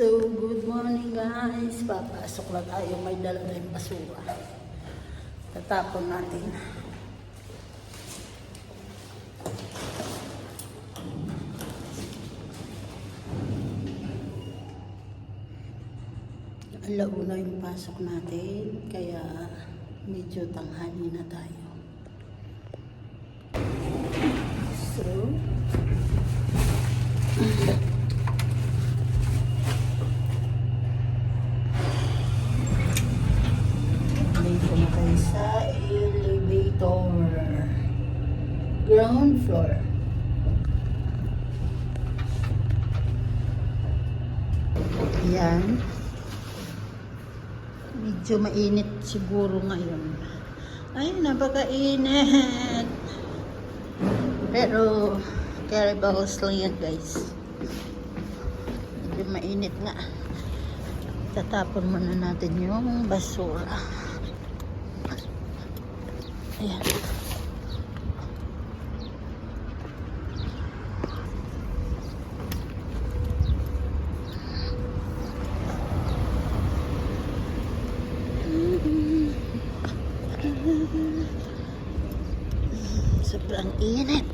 So, good morning guys. Papasok na tayo. May dala na yung basura. Tatapon natin. Alauna yung pasok natin. Kaya medyo tanghali na tayo. So, dito na tayo sa elevator. Ground floor. Yan. Medyo mainit siguro ngayon. Ay, napakainit. Pero, carry bags lang yan guys. Medyo mainit nga. Tatapon muna natin yung basura. Ayan. Sobrang init.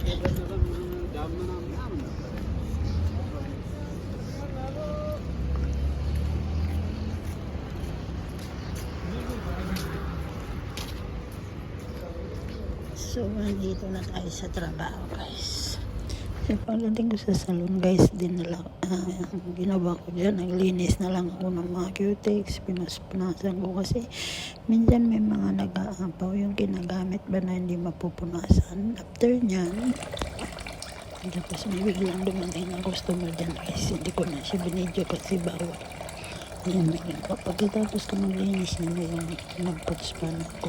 So, nandito na tayo sa trabaho, guys. So, pagdating ko sa salon, guys, ginawa ko dyan, naglinis na lang ako ng mga cutex, pinunasan ko kasi minsan may mga nag-aapaw yung kinagamit ba na hindi mapupunasan. After nyan, tapos may biglang dumating ang customer dyan, guys. Hindi ko na siya binidyo kasi bawal. Ayan, pagkatapos ko maglinis na yung nagputspan ako.